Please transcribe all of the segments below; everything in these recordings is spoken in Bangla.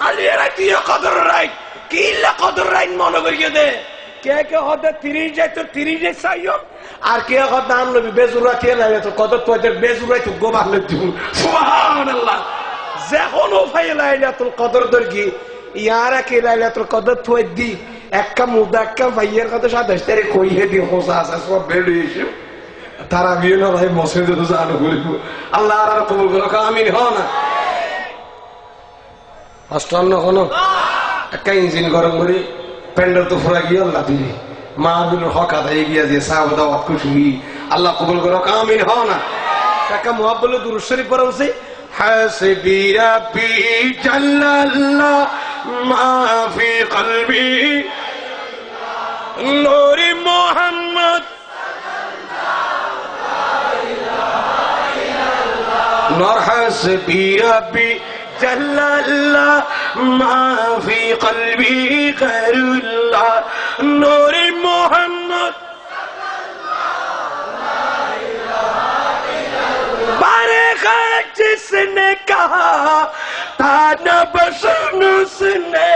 আলিয়ারা তুইও কদর রাই কিল্লা কদর রাই মনে করিয়ে দে কে কে হতে 30 যায় তো 30 চাইও আর কে হতে দান লবি বেজুরা কে লাগে তো কদর তোদের বেজুরাই তো গোবার লবি সুবহানাল্লাহ যখন ও ফাই লাইলাতুল কদর দরকি ইয়ারা কে লাইলাতুল কদর থই দি একটা মুদাক্কা ভাইয়ের কথা 27 তারিখ কইয়ে দি হোসা আছে সব বেরিয়েছে তারা বিয়ে না ভাই মসজিদে তো জানো বলিব আল্লাহ আর কবুল করো আমিন হ না অষ্টন্ন হলো একটা ইঞ্জিন গরম করে প্যান্ডেল তো ফুরা গিয়ে আল্লাহ দিলি মাহবিল হক আদায় গিয়া যে সাহাব দাওয়াত খুশি আল্লাহ কবুল করো আমিন হ না একটা মুহাব্বত দুরূদ শরীফ পড়া উচিত হাসবি রাব্বি জাল্লাল্লাহ মা ফি কলবি নূরি মুহাম্মদ নূর হাসবি রাব্বি জাল্লাল্লাহ মা ফি কলবি গায়রুল্লাহ নূরি মুহাম্মদ जिसने कहा था न बसन उसने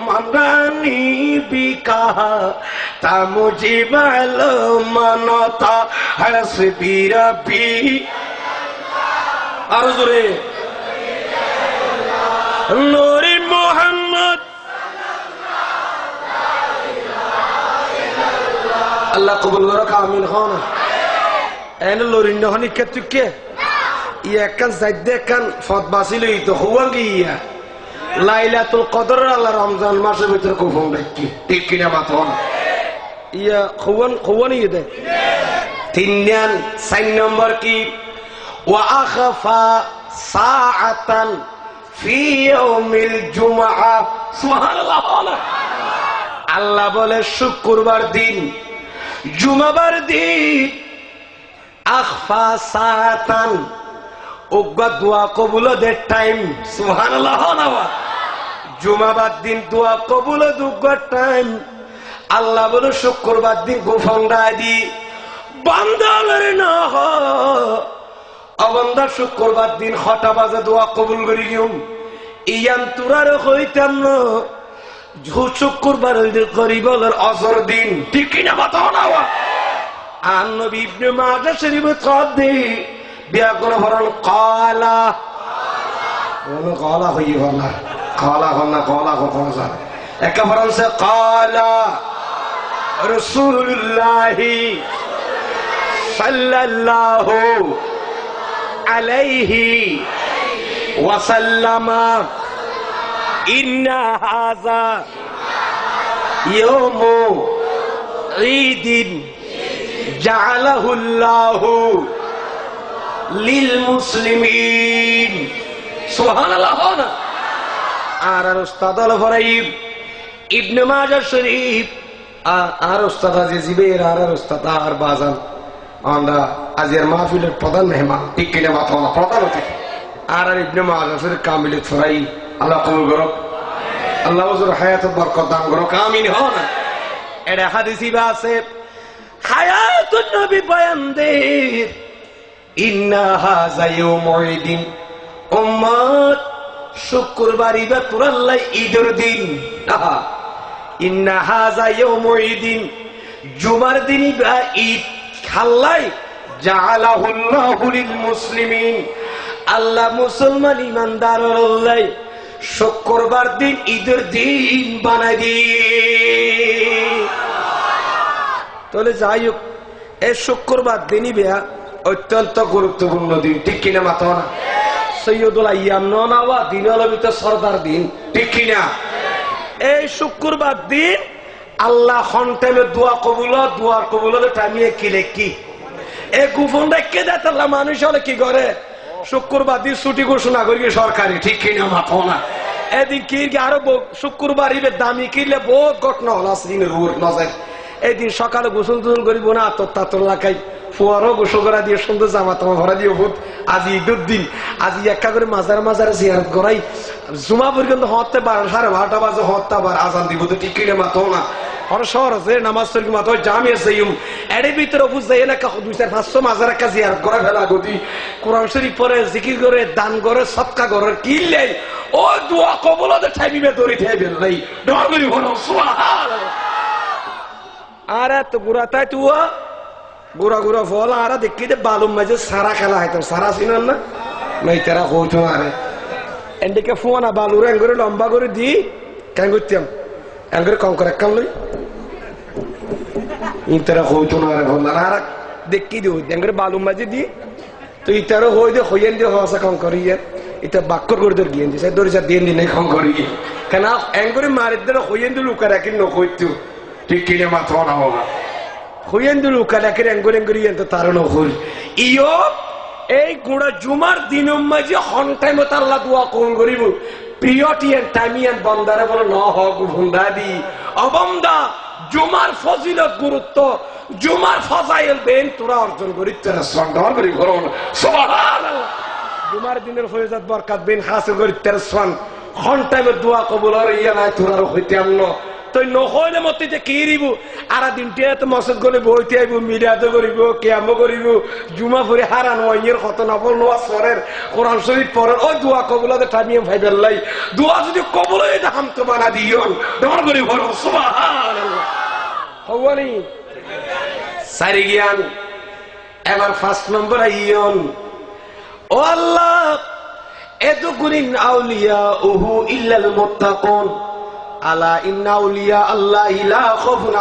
मंगानी भी कहा था मुझे मालूम न था हस्बी रब्बी अर्जुरे नूरी मोहम्मद अल्लाह कबूल करो आमीन खाना एन लोरिन हनी केतुके ইয়াকান সাইদেকান ফত বাসিলই তো হুয়াঙ্গিয়া লাইলাতুল কদর আল্লাহ রমজান মাসের ভিতর কোফন দেখি ঠিক কিনা মাথন ইয়া খুওয়ানি দে তিনয়ান 4 নম্বর কি ওয়া আখফা সাআতান ফি ইয়াউমিল জুমআ সুবহানাল্লাহ আল্লাহ বলে শুক্রবার দিন জুমাবার দিন আখফা সাআতান উগ্গা দোয়া কবুল দের টাইম সুবহানাল্লাহ না জুমাবার দিন দোয়া কবুল দুগ্গা টাইম আল্লাহ বলে শুক্রবার দিন গোফন দি বান্দালের না হ অবন্দা শুক্রবার দিন 6টা বাজে দোয়া কবুল করি গিয়ম ইয়ান তুরার হইতাম না শুক্রবার গরিবলের অজর দিন ঠিক কিনা বাতাও না আর নবী ইবনে মাজাহ শরীফ কদে বিয়াকুল ফরল কালা বলো কালা হই হলা কালা হলা কালা কথা এক ফরলসে কালা রাসূলুল্লাহ সাল্লাল্লাহু আলাইহি ওয়াসাল্লাম ইন্না হাযা ইয়াউমু ঈদিন জাআলাহুল্লাহু লিল মুসলিমিন সুবহানাল্লাহ আর উস্তাদ আল ফরাইব ইবনে মাজাহ শরীফ আর উস্তাদ আজিবের আর উস্তাদ আর বাজান আমরা আজের মাহফিলের প্রধান মেহমান ঠিক কিনা মাথা প্রধান অতিথি আর ইবনে মাজাহ শরীফ কামিল ফরাই আল্লাহ কবুল করুক আল্লাহ ওজুর হায়াত বরকত দান করুক আমিন হ না এটা হাদিসে আছে হায়াতুন নবী বয়ান দে ইন্না হাযা ইয়াউমুদ্দিন উম্মত শুক্রবার ইবা তুরাল্লাই ঈদের দিন ইন্না হাযা ইয়াউমুদ্দিন জুমার দিন ইবা ঈদ খাল্লাই জাআলাহুল্লাহু লিল মুসলিমিন আল্লাহ মুসলমান ইমানদারলাই শুক্রবার দিন ঈদের দিন বানাই দি তাহলে যাই হোক এই শুক্রবার দিনই বেয়া অত্যন্ত গুরুত্বপূর্ণ দিন ঠিক কিনা মাথা না সৈয়দুল আইয়াম নওয়া দিন হলো সরদার দিন ঠিক কিনা এই শুক্রবার দিন আল্লাহ হন্টেমে দোয়া কবুল টাইমিয়ে কি লেখি এই গোপন রেখে দেয় তাহলে মানুষ হলে কি করে শুক্রবার দিন ছুটি ঘোষণা করি সরকারি ঠিক কিনা মাথা না এদিন কি আরো শুক্রবার ইবের দামি কিনলে বহুত ঘটনা হল আসিনের নজর এদিন সকালে গোসল টোসল করিব না আতর লাগাই ফুয়ারও গোসল করা দিয়ে সুন্দর জামা তামা ভরা দিয়ে ভূত আজি ঈদের দিন আজি একটা করে মাজারে জিয়ারত করাই জুমা পর্যন্ত হতে 12:30 বাজে হতে আবার আজান দিব তো ঠিক কিনে মাথো না শহরে নামাজ তরি মাত্র জামিয়া যাইম এর ভিতরে বুঝাই না 200-500 মাজার একটা জিয়ারত করে ফেলা গদি কোরআন শরীফ পড়ে জিকির করে দান করে সদকা করে কি লাই ও দোয়া কবুল হতে ঠাইবিবে দড়ি ঠাইবে নাই দোয়া করি বলো সুবহানাল্লাহ। আর এত গুড়া তাই তুয়া গুড়া গুড়া ফল আর দেখি যে বালুম মাঝে সারা খেলা হয়তো সারা চিনেন না নাই তারা হইতো আরে এন্ডিকে ফোনা বালুর এঙ্গরে লম্বা করে দি কেন করতাম এঙ্গরে কম করে কাম লই ইতারা হইতো না আরে বললা আর দেখি দিও এঙ্গরে বালুম মাঝে দি তো ইতারও হই দে হইয়েন দিয়ে হসা কম করিয়ে এটা বাক্কর করে দর গিয়েন দিছে দরিসা দিন দিনে কম করিয়ে কেন এঙ্গরে মারিদ দর হইয়েন দি লুকা রাখি নকইতো ঠিক কিনে মাথা না বাবা হইয়েন দি লুকা রাখি এঙ্গরে এঙ্গরে তো তার নকই ইয়ো এই গুড়া জুমার দিন মাঝে হন টাইম আল্লাহ দোয়া কবুল করিব প্রিয়টি এন্ড টাইমিয়ান বন্দারে বলে ন হক ভুন্দা দি অবন্দা জুমার ফজিলত গুরুত্ব জুমার ফজাইল দেন তোরা অর্জন করি তোরা সন্ধান করি করুন সুবহানাল্লাহ জুমার দিনের ফজিলত বরকত বেন হাসিল করি তোরা সন হন টাইম দোয়া কবুল আর ইয়া নাই তোরা হইতে আমনো তুই নহলে মতে যে কি রিব আর দিনটি এত মসজিদ গলে বইতে আইব মিলাদ করিব কিয়াম করিব জুমা ফুরে হারান ওয়াইয়ের কত নফল নামাজ পড়ের কোরআন শরীফ পড়ের ওই দোয়া কবুল হতে টাইমিয়ে ভাইবেল লাই দোয়া যদি কবুল হয়ে এটা হাম তো বানা দিও দমন করি বলো সুবহানাল্লাহ হওয়ানি সারি জ্ঞান এবার 1 নম্বর আইয়ন ও আল্লাহ এদুকুরিন আউলিয়া উহু ইল্লাল মুত্তাকুন আলা ইন্না আউলিয়া আল্লাহি লা খাউফুন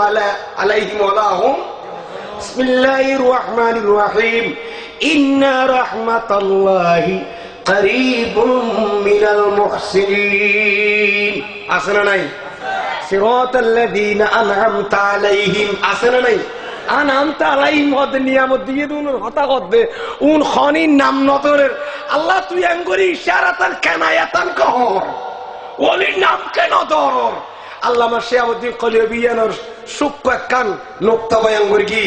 আলাইহিম ওয়া লা হুম বিসমিল্লাহির রহমানির রহিম ইন্না রাহমাতাল্লাহি করিবুম মিনাল মুহসিনিন আসনা নাই সিরাতাল্লাযীনা আন'আমতা আলাইহিম আসনা নাই আন'আমতা আলাইহিম হদ নিয়ামত দিয়ে দুন হতা করবে উন খনি নাম নতরের আল্লাহ তুই আঙ্গুরি ইশারাতান কানায়াতান কহর ওলির নাম কেন দরর আল্লামা শিয়াবুদ্দিন কলিয়াবিয়ানোর সুক্ষ কান নোক্তা বয়ান করি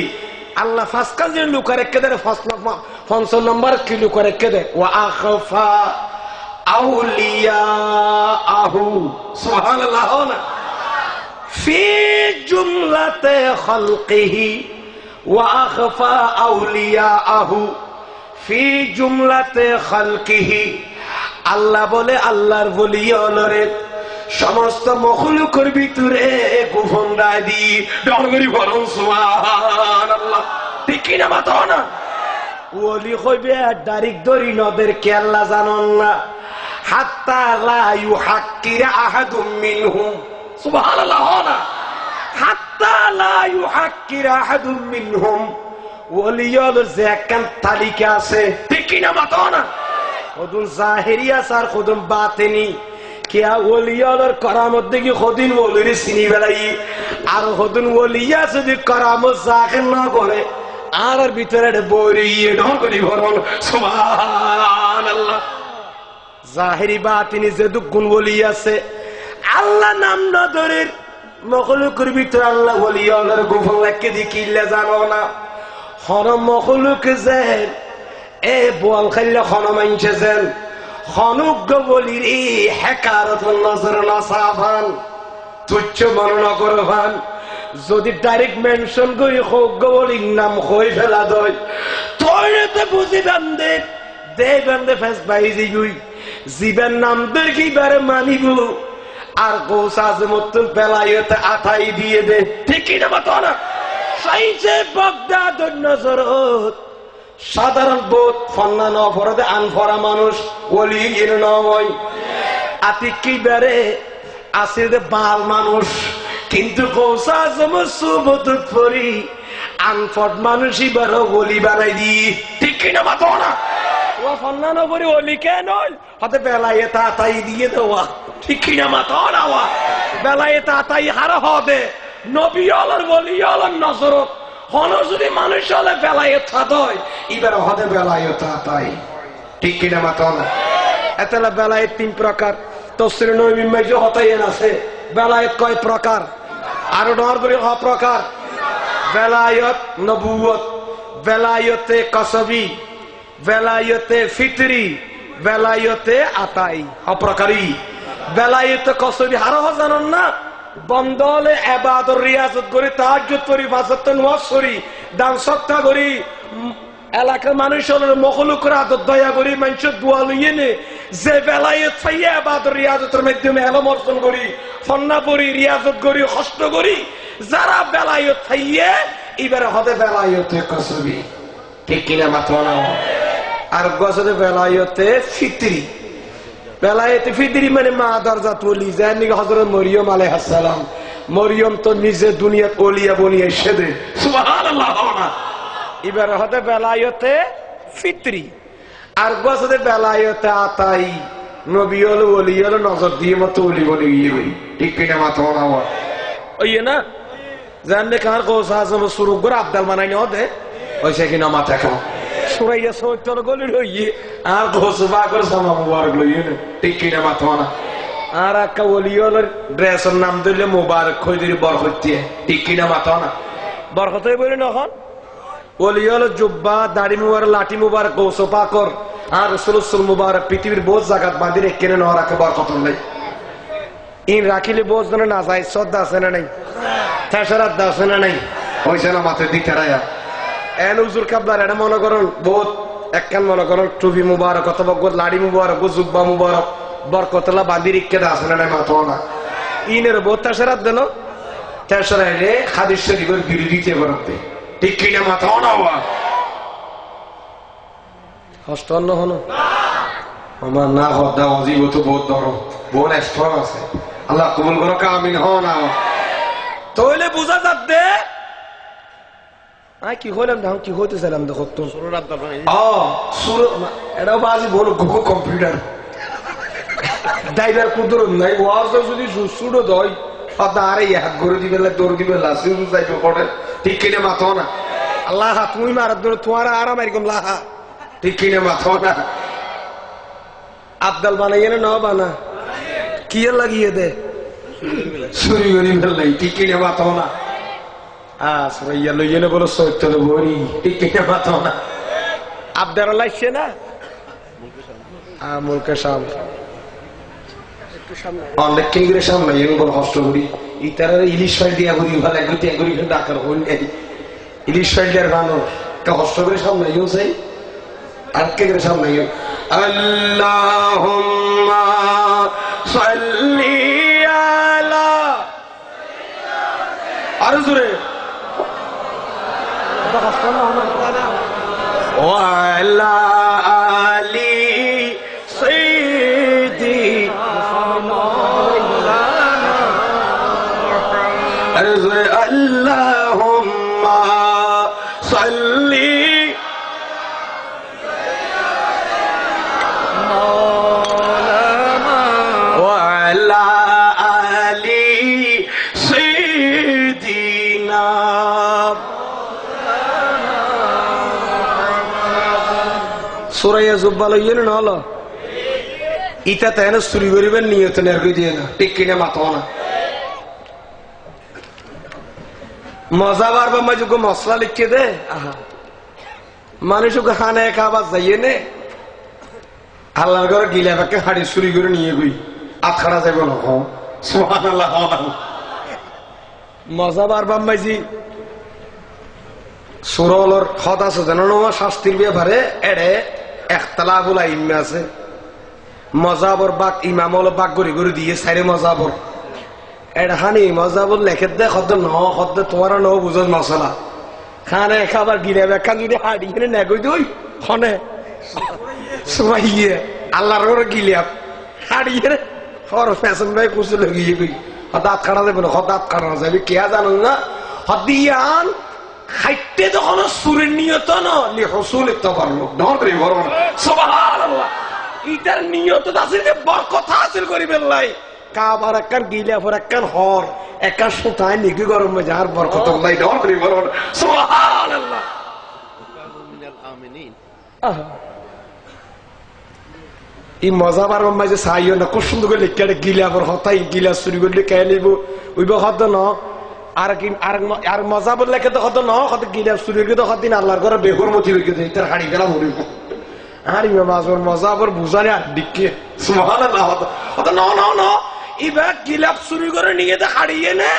আল্লাহ ফাস কাজ লুকার রেখে দে ৫ নম্বর কি লুকার রেখে দে ওয়া আখফা আউলিয়াহু সুবহানাল্লাহ না ফি জুমলাতে খালকিহি ওয়া আখফা আউলিয়াহু ফি জুমলাতে খালকিহি আল্লাহ বলে আল্লাহর ওলিয়রে সমস্ত মখলুকের ভিতরে গোপন রাদি ডরগরি বলুন সুবহানাল্লাহ ঠিক কি না মাতো না ওলি হইবে ডাইরেক্ট দরি নদের কে আল্লাহ জানেন না হাত্তা লা ইউহাক্কিরা আহাদুম মিনহুম সুবহানাল্লাহ না হাত্তা লা ইউহাক্কিরা আহাদুম মিনহুম ওলিয়র যে একখান তালিকা আছে ঠিক কি না মাতো না খুদুন জাহেরিয়া সার খুদুন বাতেনি কিয়া ওলিয়ার কারামত দেখি খুদিন ওলির চিনি বেলাই আর খুদুন ওলিয়া যদি কারামত জাহের না করে আর ভিতরে বইরিয়ে ঢং করি ভরণ সুবহানাল্লাহ জাহেরি বাতিনি যে দুগুণ ওলি আছে আল্লাহ নাম না ধরে মখলুকের ভিতরে আল্লাহ ওলিয়ার গোপন রাখকে দেখিলে জানো না হর মখলুক যে এ বোয়াল খাইলে খন মানছে যেন খনুজ্ঞ বলির এই হেকারত নজর নাসাভান তুচ্ছ মননা করভান যদি ডাইরেক্ট মেনশন করি হোজ্ঞ বলির নাম হয়ে ফেলা দয় তৈরিতে বুঝি বান্ধে দে বান্ধে ফেস বাইজি গুই জীবের নাম দেখি বারে মানিব আর গৌস আজমত বেলায়তে আঠাই দিয়ে দে ঠিক কিনা মতো না সাইছে বগদাদ নজরত সাধারণ বোধ ফন্না নফরদে আনফরা মানুষ ওলি গির নয় আতি কি বেড়ে আছে বাল মানুষ কিন্তু গৌসা আজমত সুবত ফরি আনফট মানুষই বেরো ওলি বানাই দি ঠিক কিনা মাতো না ও ফন্না নফরি ওলি কে নয় হতে বেলায় তাতাই দিয়ে দেওয়া ঠিক কিনা মাতো না বেলায় তাতাই হার হবে নবী আলার ওলি আলার নজরত হন যদি মানুষ হলে বেলায় থাতয় এবার হতে বেলায় তাতাই ঠিক কিনা মাতো না এতলা বেলায় 3 প্রকার তফসিরে নবী মাইজে হতাইন আছে বেলায়েত কয় প্রকার আর ডর করে হ প্রকার বেলায়েত নবুয়ত বেলায়েতে কসবি বেলায়েতে ফিতরি বেলায়েতে আতাই অপ্রকারী বেলায়েতে কসবি হারো জানেন না বন্ধ হলে এবাদত রিয়াজত করি, তাহাজ্জুদ করি, পাঁচ ওয়াক্ত নামাজ পড়ি, দান সদকা করি, এলাকার মানুষ হলো মখলুকের আদত দয়া করি, মানুষের দোয়া লইয়ে নে, যে বেলায় চাইয়া এবাদত রিয়াজতের মাধ্যমে এলম অর্জন করি, ফন্না পড়ি, রিয়াজত করি, কষ্ট করি, যারা বেলায় চাইয়ে এবারে হতে বেলায়তে কসবি, ঠিক কিনা মাথা না? আর গছতে বেলায়তে ফিতরি, বেলায়েতে ফিতরি মানে মা দরজাত ওলি, যার নাকি হযরত মরিয়ম আলাইহিস সালাম। মরিয়ম তো নিজে দুনিয়াত ওলিয়া বনিয়ে সেদে, সুবহানাল্লাহ। এবারে হতে বেলায়তে ফিতরি, আর গছতে বেলায়তে আতাই, নবী হলো ওলি হলো নজর দিয়ে মতো ওলি বলে গিয়ে, ঠিক কিনা মাথা না? ওই না জানলে কার গোসা আছে সুরুক করে আবদাল বানাই না হতে ওই সে কিনা মাথা খাও সুরাইয়া সত্তর গলি লইয়ে আর গোস বা করে সামা মুবারক লইয়ে না, ঠিক কিনা মাথা না? আর একটা ওলিওর ড্রেসের নাম দিলে মুবারক খৈদির বরকত দিয়ে, ঠিক কিনা মাথা না? বরকত বলি না হন ওলিওর জুব্বা দাড়ি মুবারক লাঠি মুবারক গোস পাকর আর রসুল মুবারক পৃথিবীর বহুত জায়গাত বাঁধি রেখে না রাখে বরকত নাই। ইন রাখিলে বোঝ না যায়, শ্রদ্ধা আছে না নাই, শ্রদ্ধা আছে না নাই, হয়েছে না মাথায় দিক রায়া এন হুজুর কাবলার এটা মনে করুন বহুত একখান মনে করুন টুপি মুবারক অথবা লাড়ি মুবারক জুব্বা মুবারক বরকতলা বাঁধি রেখে আছে না নাই মাথা না? ইনের বহুত তেসরাত দিল, তেসরা রে হাদিস শরীফের বিরোধিতা করতে, ঠিক কিনা মাথা না? কষ্ট অন্য হলো আমার না হদ্দা অজীব তো বহুত ধরো বহুত স্ট্রং আছে, আল্লাহ কবুল করো, আমিন হও না? তাহলে বুঝা যাচ্ছে কি হইলাম দেখো, কি হইতেছিলাম দেখো তো এটাও বাজি বলো গুগল কম্পিউটার ড্রাইভার কুদর নাই, ওয়াজ যদি সুড়ো দই আরে হাত ঘুরে দিবে দৌড় দিবে লাসি যাইবে পড়ে, ঠিক কিনে মাথা না? আল্লাহ তুমি মারার দৌড় তোমার আরাম এরকম লাহা, ঠিক কিনে মাথা না? আবদাল বানাইয়ে না বানা কি লাগিয়ে দে চুরি করি ফেললাই, ঠিক কিনে মাথা না? ইয়া লইয়ে না বলো সত্য বরি, ঠিক কিনে মাথা না? আবদার লাগছে না মুলকের সামনে অনেক কেন্দ্রের সামনে বড় কষ্ট করি ইতার ইলিশ ফাইল দিয়া করি ভালো একটি করি ডাকার হল ইলিশ ফাইল দেওয়ার বানো কষ্ট করে সামনে চাই আর কেন্দ্রের সামনে আল্লাহুম্মা সাল্লি আলা আরো জোরে ওয়ালা আলি সাইয়্যিদি আল্লাহুম্মা সাল্লি ওয়ালা আলি সাইয়্যিদিনা সূরা জুব্বা লইয়ে না হলো ইটা তেন চুরি করিবেন নিয়ত নের কই দিয়ে না, ঠিক কিনা মাথা না? মজা বারবার মাঝে মশলা লিখে দে মানুষকে খানে খাবার যাইয়ে নে আল্লাহর ঘরে গিলা পাকে হাড়ি চুরি করে নিয়ে গই আটখানা যাইব না সুবহানাল্লাহ। মজা বারবার মাঝি সুরলর হদ আছে জানো না শাস্তির ব্যাপারে এড়ে একতলাফুল আইন আছে মজাবর বাক ইমাম হলো বাক গড়ি গড়ি দিয়ে সাইরে মজাবর এডাহানি মজাবর লেখে দে খদ্দ ন খদ্দ তোমার ন বুঝল মশলা খানে খাবার গিলে বেখান যদি হাড়ি এখানে নেগই দই খনে সুবাইয়ে আল্লাহর ঘরে গিলিয়াপ হাড়ি এখানে হর ফ্যাশন ভাই কুচে লগিয়ে গই হঠাৎ খাড়া যাবে না হঠাৎ খাড়া যাবে কে জানো না হদিয়ান খাইতে যখন সুরের নিয়ত নি হসুল তো পারলো ধরে বড় সুবহানাল্লাহ ইটার নিয়ত আছে যে বরকত হাসিল করিবেন লাই কাবার একখান গিলা পর একখান হর একখান সুতায় নিগি গরম মে যার বরকত লাই ধরে বড় সুবহানাল্লাহ মিনাল আমিনিন ই মজা বার মাঝে চাইও না খুব সুন্দর করে লিখে গিলা পর হতাই গিলা চুরি করলে কে নিব ওইব হত ন আর মজা বললে তো কত ন কত গিলা চুরি করে কত দিন আল্লাহর ঘরে বেহুর মতি হয়ে গেছে তার হাড়ি গেলা মরিব আর মাছর মজা আবার বুঝানে আর দিকে সুবহানাল্লাহ হত ন ন ন ইবা গিলাপ চুরি করে নিয়ে তো হারিয়ে না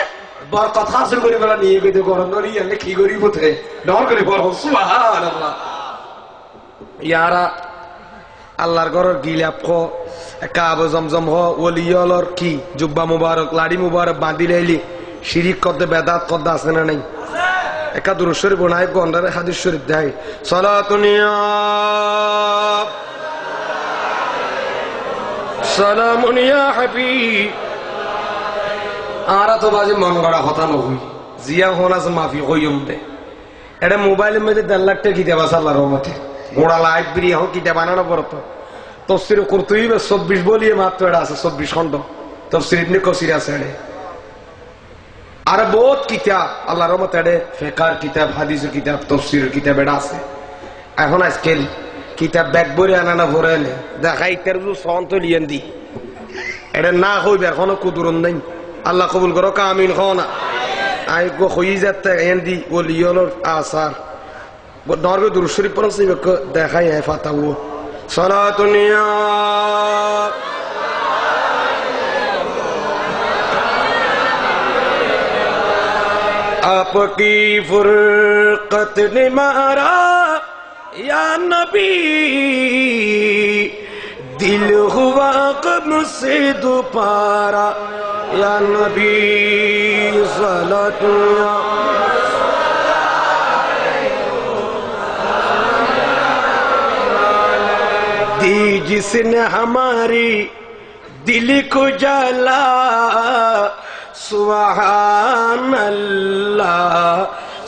বর কথা হাসিল করে বেলা নিয়ে গেতে গরম ধরিয়ে আমি কি করি বোধে ডর করে বল সুবহানাল্লাহ ইয়ারা আল্লাহর ঘরের গিলাপ খ কাব জমজম হ ওলিয়লর কি জুব্বা মুবারক লাড়ি মুবারক বাঁধি লাইলি শিরিক করতে বেদাত করতে আছে না নাই একা দুরূদ শরীফ বানায় গন্ডারে হাদিস শরীফ দেয় সালাতুনিয়া সালামুনিয়া হাবিব আরা তো বাজে মন গড়া কথা নহুই জিয়া হোনাস মাফি হইম দে এটা মোবাইলের মধ্যে 1.5 লাখ টাকা কিতাব আছে আল্লাহর রহমতে গোড়া লাইব্রেরি এখন কিতাব বানানো পড়তো তফসির করতেই 24 বলিয়ে মাত্র এটা আছে 24 খন্ড তফসির ইবনে কাসির আছে এটা আর বহুত কিতাব আল্লাহর রহমতে এটা ফিকহের কিতাব হাদিসের কিতাব তফসিরের কিতাব এটা আছে এখন আজকাল কিতাব ব্যাগ ভরে আনানা ভরে এনে দেখাই তার সন্ত লিয়েন দি এটা না হইবে এখনো কুদুরন নাই আল্লাহ কবুল করো আমিন খাওয়া আই গো হই যাতে এন্দি ওলিয়লর আসার নরবে দুরূদ শরীফ পড়ছি দেখাই এ ফাতাও সালাতুনিয়া आपकी फुरकत ने मारा या नबी दिल हुआ कब से दोबारा या नबी सलातुल्लाह दी जिसने हमारी दिल को जला सुबहान अल्लाह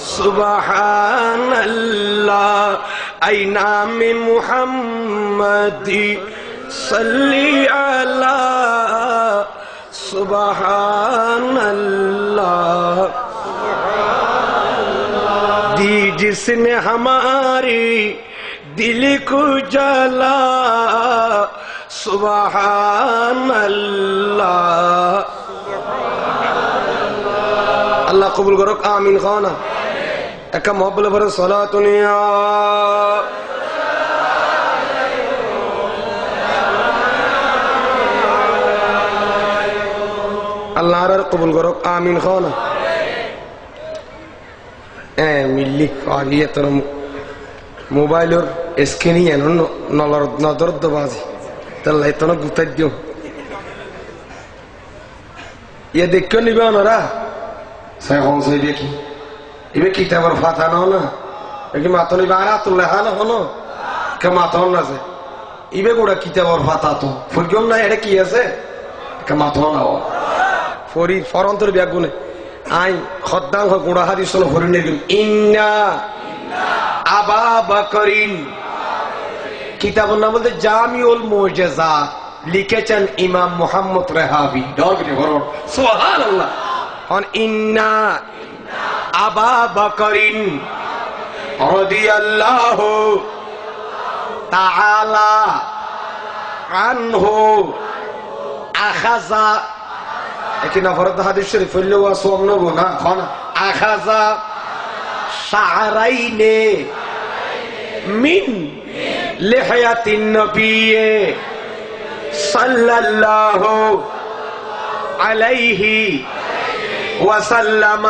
सुबहान अल्लाह ऐ नाम मुहम्मदी सल्ली अला सुबहान अल्लाह दी जिसने हमारी दिल को जला सुबहान अल्लाह अल्लाह कबूल करो आमीन खाना एक मोहब्बत भर सलातुनिया अल्लाह रे कबूल करो आमीन खाना ए मिल्ली आलिए तरम मोबाइल और स्क्रीन है नलर नजर दबाजी तल्ला इतना गुता दियो ये देखो नहीं बानरा सैकों से देखी इबे किताबर फाता ना होना लेकिन मातों बारा तो लहा ना होना क्या मातों ना से इबे गुड़ा किताबर फाता तो फुर्गियों ना ऐड किया से क्या मातों ना हो फौरी फौरन तो बिया गुने आई खद्दां को गुड़ा हादी सुनो फौरी ने इन्ना अबा बकरिन किताब ना बोलते जामिउल मुअज्जज़ात लिखेছেন इमाम मोहम्मद रेहावी डॉग ने बोलो सुभान अल्लाह और इन्ना अबा बकरिन रदियल्लाहु ताआला अन्हु अखज़ा लेकिन फरद हदीस शरीफ फल्लो व सोमनो गुना खाना अखज़ा शअरैने मिन लिहयतिन नबी सल्लल्लाहु अलैहि वसल्लम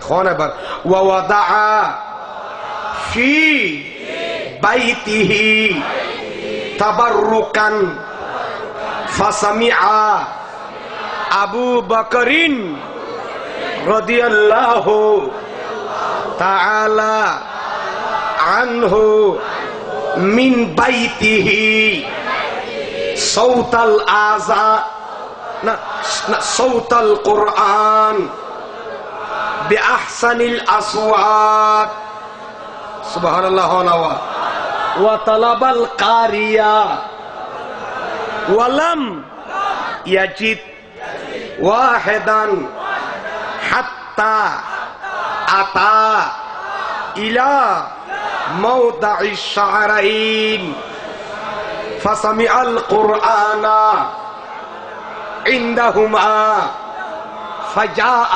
खाना पर ववदअ फी बैतिही तबर्रुकन फसमिअ अबू बकरिन रदियल्लाहु ताआला अन्हु मिन बैतिही सौतल आज़ा ना सौतल कुरान बिअहसनिल अस्वात सुबहानल्लाह व तलबल कारिया वलम यजिद वाहिदन हत्ता अता इला मौदअ शअरैन फसमिअल कुरआना इंदहुमा फजाअ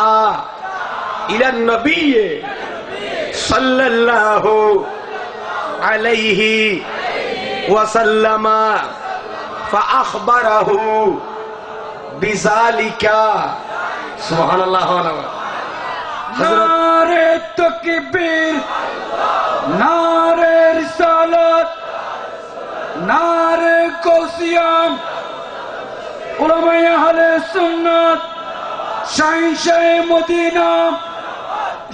इला नबी सल्लल्लाहु अलैहि वसल्लम فأخبره بذلك سبحان الله নারে তাকবীর নারে রিসালাত নারে কৌসিয়াম উলামায়ে আহলে সুন্নাত শাহিনশাহে মদিনা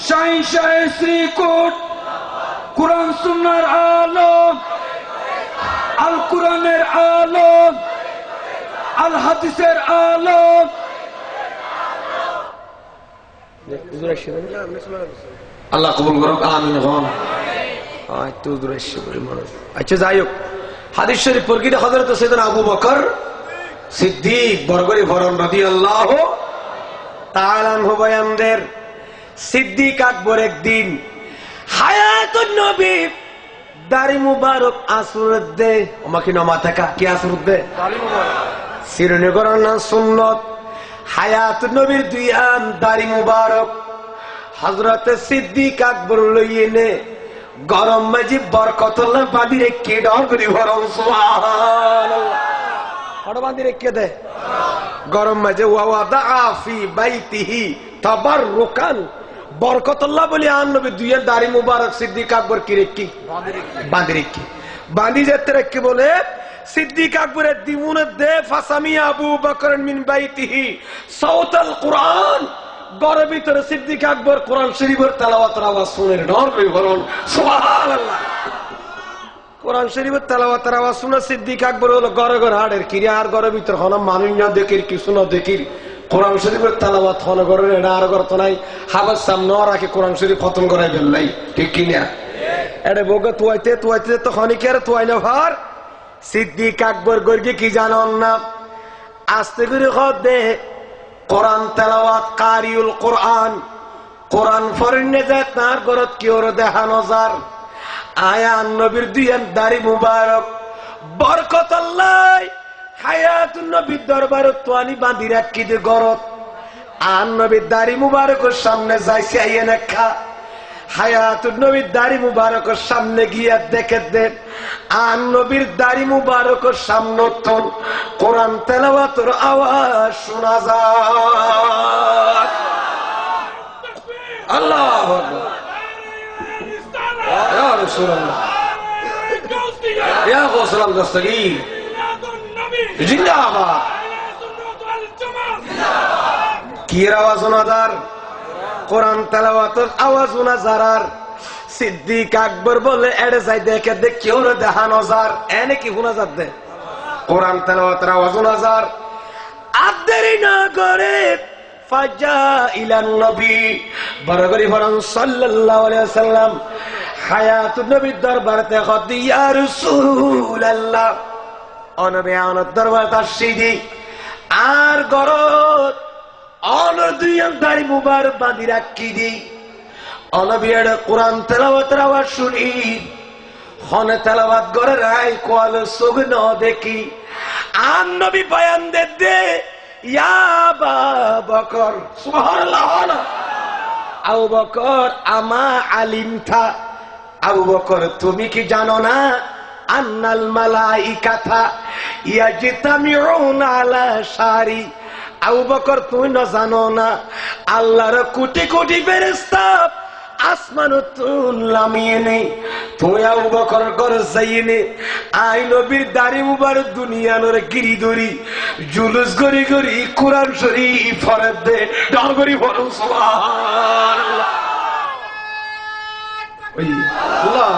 শাহিনশাহে শ্রীকোট কুরআন সুন্নাহর আলো আল কুরআনের আলো আল হাদিসের আলো আল্লাহ কবুল করুক আমিন হন আচ্ছা যাই হোক হাদিস শরীফ প্রকৃত হযরত সাইয়েদনা আবু বকর সিদ্দিক বরগরি ভরণ রাদিয়াল্লাহু তাআলা আনহু বয়ান দেন সিদ্দিক আকবর একদিন হায়াতুন নবী দাড়ি মুবারক আসরত দে আমাকে নামা থাকা কি আসরত দে দাড়ি মুবারক সিরনগরন না সুন্নত হায়াতুন নবীর দুই আম দাড়ি মুবারক হযরত সিদ্দিক আকবর লইয়েনে গরম মাঝি বরকতুল্লাহ বাঁধি রেখে ডর করি ভরণ সুবহানাল্লাহ বড় বাঁধি রেখে দে গরম মাঝে ওয়াদা ফি বাইতিহি তাবাররুকান বরকতুল্লাহ বলি আন নবী দুইয়ের দাড়ি মুবারক সিদ্দিক আকবর কি রেখি বাঁধি রেখি বাঁধি যেতে রেখে বলে সিদ্দিক আকবরের দিমুনে দে ফাসামি আবু বকর মিন বাইতিহি সাউতাল কুরআন ঘরের ভিতরে সিদ্দিক আকবর কোরআন শরীফের তেলাওয়াতের আওয়াজ শুনে ডর করে বলুন সুবহানাল্লাহ কোরআন শরীফের তেলাওয়াতের আওয়াজ শুনে সিদ্দিক আকবর হলো ঘরে ঘরে হাড়ের কিরে আর ঘরের ভিতর হন মানুষ না দেখির কিছু না দেখির কোরআন শরীফের তেলাওয়াত হন ঘরের এটা আর ঘর তো নাই হাবার সামনে রাখে কোরআন শরীফ খতম করাই ফেললাই ঠিক কিনা এটা বউকে তুয়াইতে তুয়াইতে তো খনিকে আর তুয়াই না ভার সিদ্দিক আকবর গর্গে কি জানন না আস্তে করে খদ দে কোরআন তেলাওয়াত কারিউল কোরআন কোরআন ফরনে যায় তার ঘরত কি ওর দেখা নজর আয়া নবীর দুইয়ের দাড়ি মুবারক বরকতুল্লাহ হায়াতুন নবীর দরবারত তোয়ানি বাঁধি রাখি দে ঘরত আন নবীর দাড়ি মুবারকের সামনে যাইছে আইয়ে নেখা হায়াতুন নবীর দাড়ি মুবারকের সামনে গিয়ে দেখে দেন আন নবীর দাড়ি মুবারকের সামনে তো কোরআন তেলাওয়াতের আওয়াজ শোনা যায় আল্লাহু আকবার ইয়া রাসূলুল্লাহ ইয়া গোসলাম দস্তগীর জিন্দাবাদ কি আওয়াজ শোনাদার কোরআন তেলাওয়াতের আওয়াজ শোনা যারার সিদ্দিক আকবর বলে এড়ে যাই দেখে দেখ কেউ দেখা নজার এনে কি শোনা যার দে কোরআন তেলাওয়াতের আওয়াজ শোনা যার আর দেরি না করে ফাজা ইলান নবী বরগরি ফরন সাল্লাল্লাহু আলাইহি ওয়াসাল্লাম হায়াতুন নবীর দরবারে খদ ইয়া রাসূলুল্লাহ অনবে আনত দরবার তাসিদি আর গরত অনর দুইয়ান দাড়ি মুবারক বাঁধি রাখি দি অনবিয়ার কোরআন তেলাওয়াতের আওয়াজ শুনি হনে তেলাওয়াত করে রাই কোয়াল সুগ ন দেখি আন নবী বয়ান দে দে ইয়া আবু বকর সুবহানাল্লাহ আবু বকর আমা আলিমতা আবু বকর তুমি কি জানো না আন্নাল মালাইকাতা ইয়াজতামিউনা আলা শারি আবু বকর তুমি না জানো না আল্লাহর কোটি কোটি ফেরেশতা আসমানতুন লামিয়ে নেই তুমি আবু বকর ঘর যাইনে আই নবীর দাড়ি মুবারক দুনিয়ানোর গিরি ধরি জুলুস গরি গরি কোরআন শরীফ ফরদ দে ডগরি বলুন সুবহানাল্লাহ আল্লাহ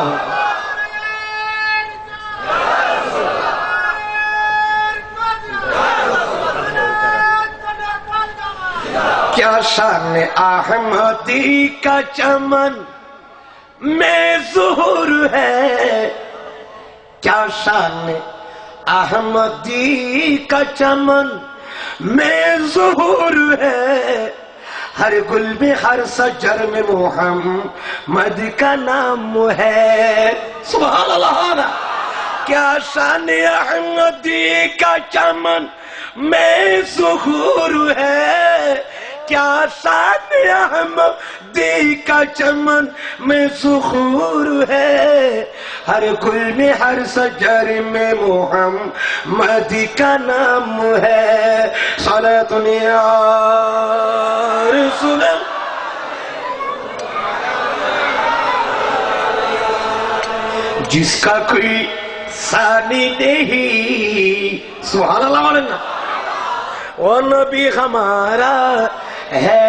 क्या शान अहमदी का चमन में ज़ुहूर है क्या शान अहमदी का चमन में ज़ुहूर है हर गुल में हर सजर में मोहम्मद का नाम है सुभान अल्लाह क्या शान अहमदी का चमन में ज़ुहूर है क्या शान अहमदी का चमन में सुखूर है, हर गुल में हर सजर में मोहम्मदी का नाम है। सलातुन या रसूल, जिसका कोई सानी नहीं, सुभान अल्लाह बोलें ना, वो नबी हमारा है।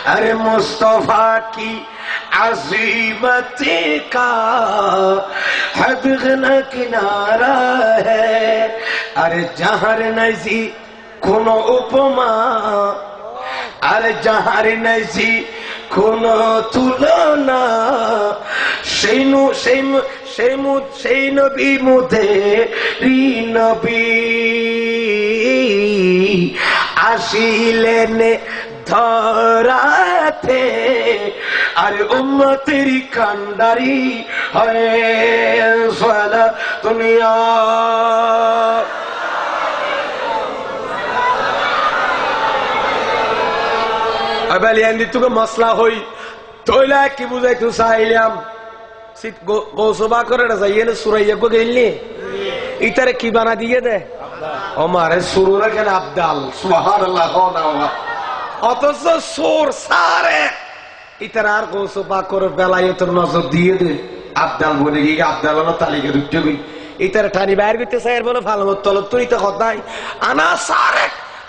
अरे मुस्तफा की अजीमत का हद न किनारा है। अरे जहर नजी कोनो उपमा, अरे जहर नजी কোনো তুলনা, সেই নবী মুদেরি নবী আসিলেন ধরাতে, আর উম্মতের কান্ডারি হয়ে সালাতুন ইয়া মশলা হই তৈলা কি বুঝাইতে চাইলাম। গোসবা করে যাইয়ে সুরাইয়া গেলি ইতারে কি বানা দিয়ে দে আমারে সুরুরা কেন আবদাল, সুবহানাল্লাহ। অথচ সোর সারে ইতারে আর গোসবা করে বেলায়েতের নজর দিয়ে দে আবদাল বলে গিয়ে আবদাল হলো তালিকা ঢুকতে গই ইতারে টানি বাইর করতে চাই বলে ভালো তলব তুই তো কথাই আনা সারে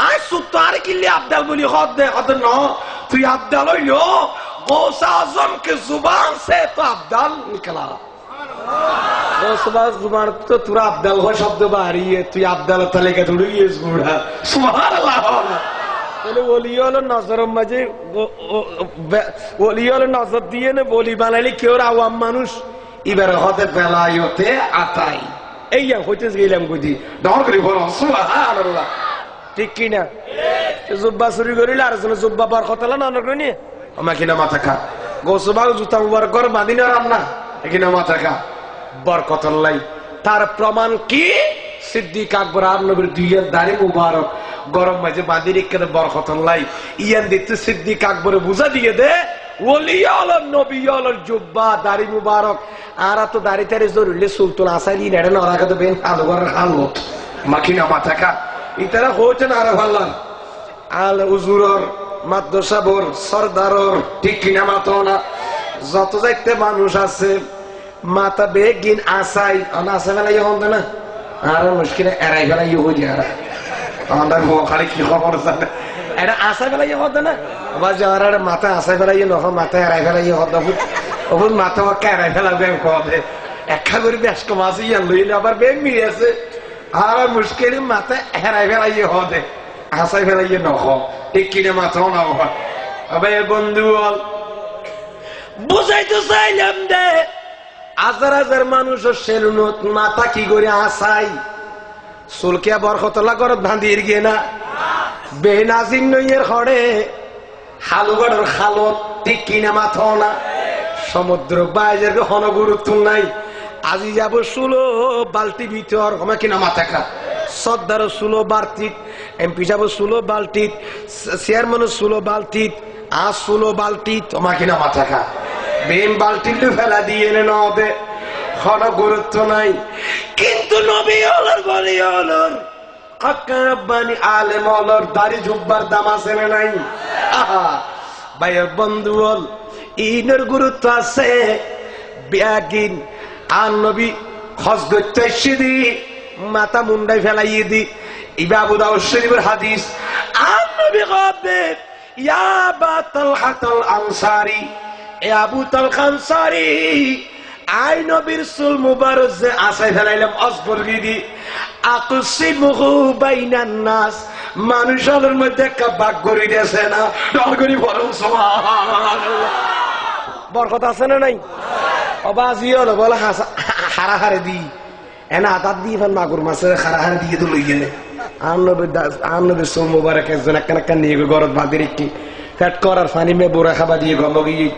আই সুতার কিল্লি আবদাল বলি হদ দে হদ ন তুই আবদাল হইলো গৌস আজম के जुबान से तो अब्दाल निकला। जुबान तो तुरा अब्दाल हो शब्द बाहरी है, तू अब्दाल तले के थोड़ी ये गुड़ा सुभान अल्लाह। बोले बोलियो लो नजर मजे बोलियो लो नजर दिए ने बोली বানাইলে কেউ আওয়াম মানুষ এবারে হতে বেলায়তে আতাই এই হইতে গেলাম বুঝি ডর করে বলো সুবহানাল্লাহ, ঠিক কি না? জুব্বা চুরি করিলে আর জুব্বা বার কথা না নকনি আমাকে না মাথা খা গোসবা জুতা মুবারক করে বাঁধিনা রান্না এখানে মাথা খা বরকত লাই। তার প্রমাণ কি? সিদ্দিক আকবর আর নবীর দুইয়ের দাড়ি মুবারক গরম মাঝে বাঁধি রেখে বরকত লাই। ইয়ান দিতে সিদ্দিক আকবরে বুঝা দিয়ে দে ওলি আল নবী আল জুব্বা দাড়ি মুবারক আর তো দাড়ি তারে জরুরি সুলতান আসাইলি নেড়ে না রাখা তো বেন আলো করে হালো মাখিনা মাথা খা ইতারা হচ্ছে না আর ভাল্লান আল উজুরর মাদ্রাসাবর সরদারর ঠিক কিনা মাতো না যত যাইতে মানুষ আছে মাথা বেগিন আসাই আসাই ফেলাই হন না আর মুশকিলে এরাই ফেলাই হই আর আমাদের খালি কি খবর জানে এটা আসাই ফেলাই হদ না আবার যারা মাথা আসাই ফেলাই নহ মাথা এরাই ফেলাই হদ ওর মাথা এরাই ফেলা ব্যাংক হবে একা করে বেশ কমাস ইয়ান লইলে আবার ব্যাংক মিলে আছে আর মুশকিল মাথা এরাই ফেলাই হদে আসাই ফেলাই নহ ঠিক কিনা মাথাও না হয়। আবার বন্ধু বুঝাইতে চাইলাম দে হাজার হাজার মানুষের সেলুনত মাথা কি করে আসাই চুলকিয়া বরকতলা ঘরত বাঁধিয়ে গিয়ে না বেনাজিন নইয়ের খড়ে হালুগড়ের খালত ঠিক কিনা মাথাও না সমুদ্র বাইরের হন গুরুত্ব নাই। আজি যাব শুলো বালতি ভিতর হমে কিনা মাথা খা সর্দার শুলো বালতিত এমপি যাব শুলো বালতিত চেয়ারম্যান শুলো বালতিত আজ শুলো বালতিত তোমার কিনা মাথা খা বেন বালতিতে ফেলা দিয়ে এনে নবে হন গুরুত্ব নাই। কিন্তু নবী হলর বলি হলর আকাব্বানি আলেম হলর দাড়ি জুব্বার দাম আছে না নাই? আহা ভাইয়ের বন্ধু হল ইনের গুরুত্ব আছে বিয়াগিন আর নবী হজ করতে এসে মাথা মুন্ডাই ফেলাইয়ে দি ইবা আবু দাউদ শরীফের হাদিস আর নবী কবে ইয়া আবা তালহাতুল আনসারী এ আবু তালহা আনসারী আই নবীর চুল মুবারক যে আসাই ফেলাইলাম অসবর গিদি আকসিমহু বাইনান নাস মানুষের মধ্যে একটা ভাগ করে দিয়েছে না ডর করি বলো সুবহানাল্লাহ বরকত আছে না নাই? অবাজি হলো বলে হারাহারে দি এনা হাত দিয়ে ফেল মাগুর মাছের হারাহারে দিয়ে তো লই গেলে আনবে চুল মুবারক একজন একটা নিয়ে গরত বাঁধি রেখে ফ্যাট করার ফানি মে বোরা খাবা দিয়ে গম গিয়ে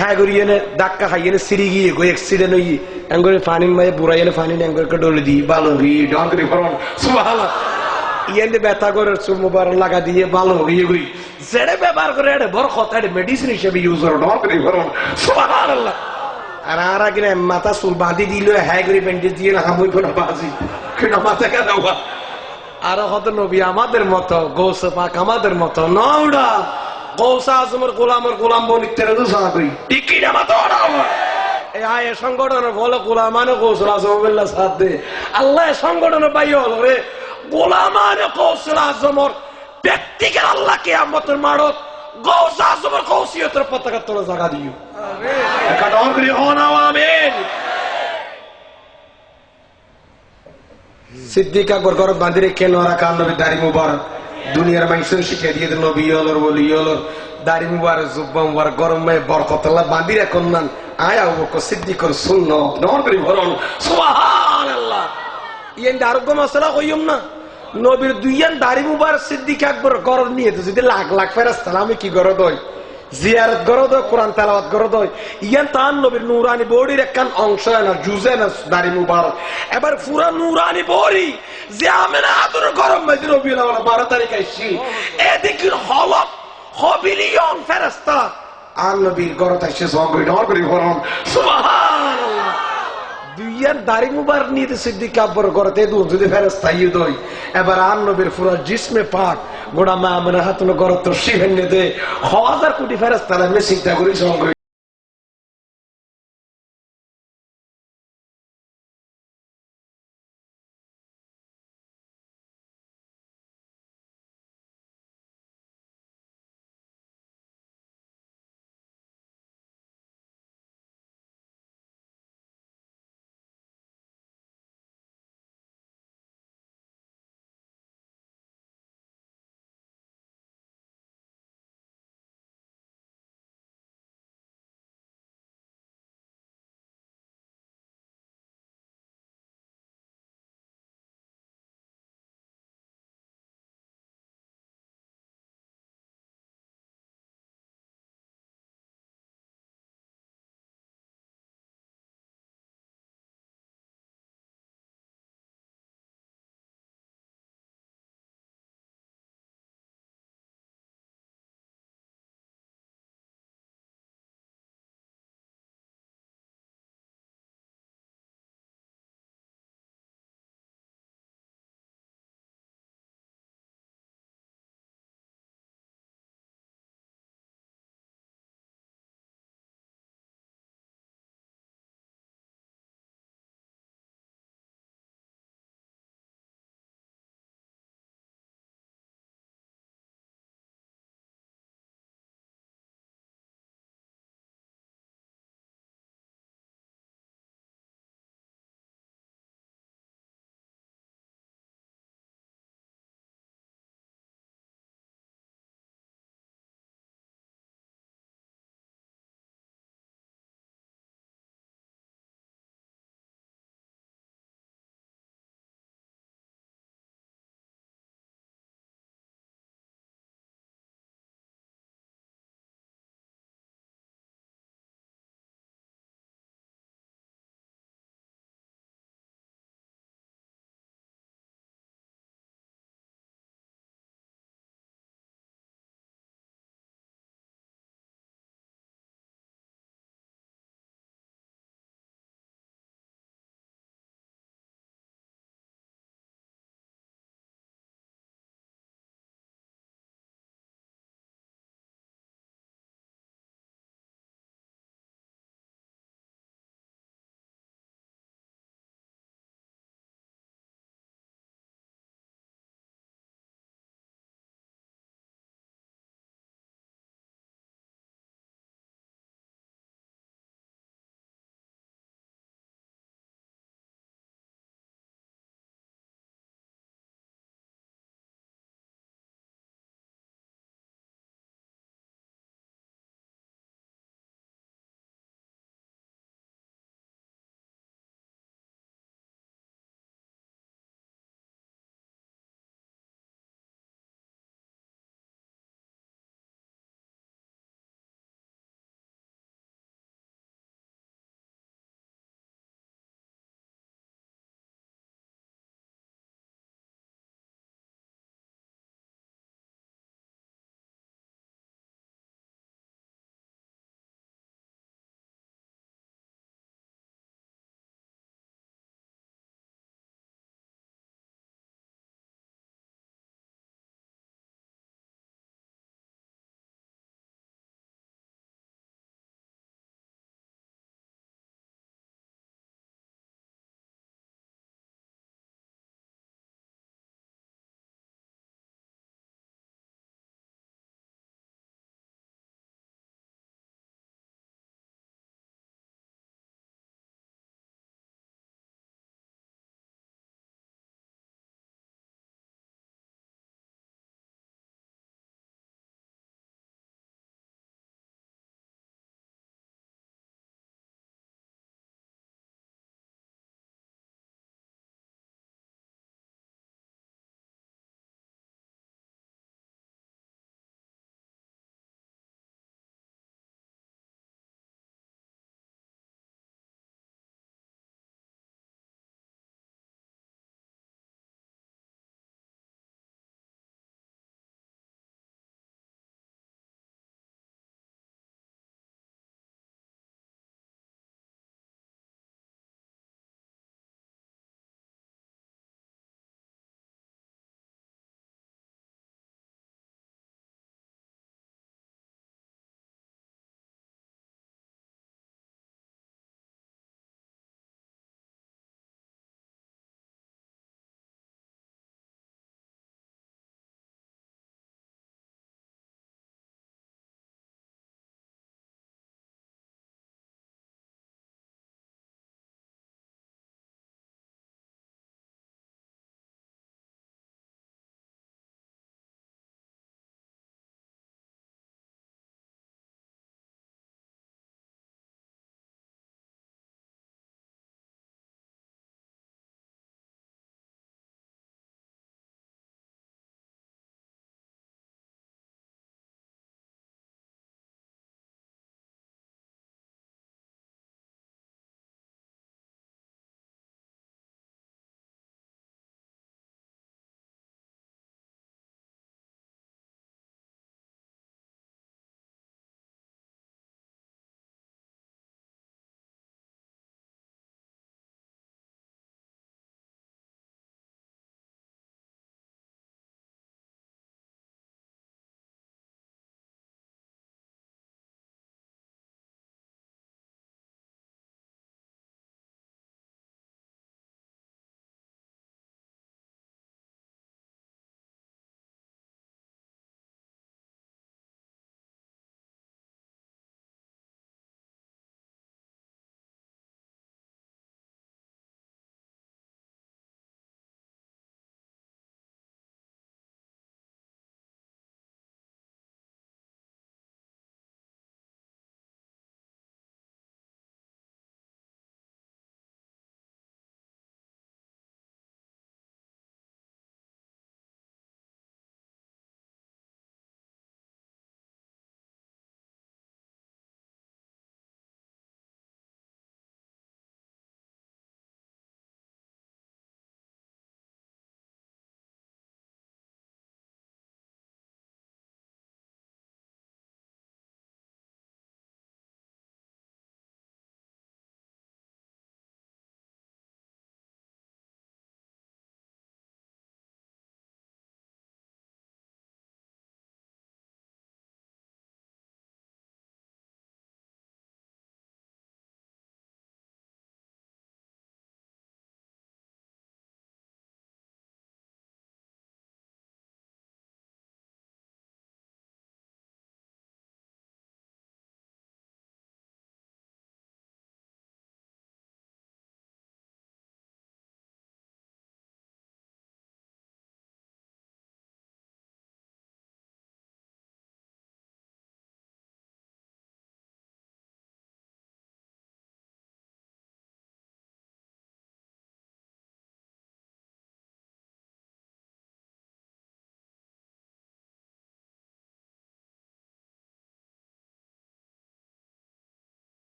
হ্যাঁ করিয়ে ধাক্কা খাইয়ে সিঁড়ি গিয়ে গো অ্যাক্সিডেন্ট হই এঙ্গরে ফানি মায়ে বুড়াইলে ফানি এঙ্গরকে ডলে দি ভালো গিয়ে ডর করি ফরন সুবহানাল্লাহ ইয়ান ব্যথা করে চুমুবার লাগা দিয়ে ভালো হয়ে গই যেটা ব্যবহার করে এটা বড় কথা এটা মেডিসিন হিসেবে ইউজ করো সুবহানাল্লাহ। আর আর আগে মাথা চুল বাঁধি দিল হ্যাঁ করে ব্যান্ডেজ দিয়ে না হামুই কোনো বাজি কেন মাথা কেন আর হত নবী আমাদের মতো গৌসে পাক আমাদের মতো নওড়া গৌসা আজমের গোলাম বনিতের দোষা করি ঠিক কি না মাথা এই আয় সংগঠনের বলো গোলামানে গৌসুল আজমের সাথ দে আল্লাহ সংগঠনের বাইরে হলো রে গোলামানে গৌসুল আজমর ব্যক্তিকে আল্লাহ কিয়ামতের মারত গৌসা আজমের গৌসিয়তের পতাকা তোলা জায়গা দিও আমিন। সিদ্দিক আকবর ঘর বাঁধি রেখে রাখা নবী দাড়ি মুবারক দুনিয়ার মানুষের শিখে দিয়ে নবী হলোর বলি হলোর দাড়ি মুবারক জুব্বা মুবারক গরমে বরকতল্লাহ বাঁধি রাখুন না আয় আবু বকর সিদ্দিকর সুন্নাত নবী ভরণ সুবহানাল্লাহ। ইয়ান আরোগ্য মশলা কইম না নবীর দুইয়ান দাড়ি মুবারক সিদ্দিক আকবর ঘর নিয়ে তো যদি লাখ লাখ ফেরেশতা আমি কি ঘর দই জিয়ারত করো দো কোরআন তেলাওয়াত করো দো ইয়ান তান নবীর নূরানি বডির একখান অংশ না জুজে না দাড়ি মুবারক এবার পুরা নূরানি বডি যে আমেনা আদর গরম মধ্যে নবী না 12 তারিখ আইছি এদিকে হলক হবিলিয়ন ফেরেশতা আর নবীর ঘরতে এসে সঙ্গে ডর করে ফরম সুবহানাল্লাহ। দুইয়ান দাড়ি মুবারক নিতে সিদ্দিক আকবর ঘরতে দু যদি ফেরেশতা ইয়ে দই এবার আর নবীর পুরা জিসমে পাক গোড়া মা আমেনা হাতুন ঘর তো শিবেন দে 1000 কোটি ফেরেশতা আমি চিন্তা করি সঙ্গে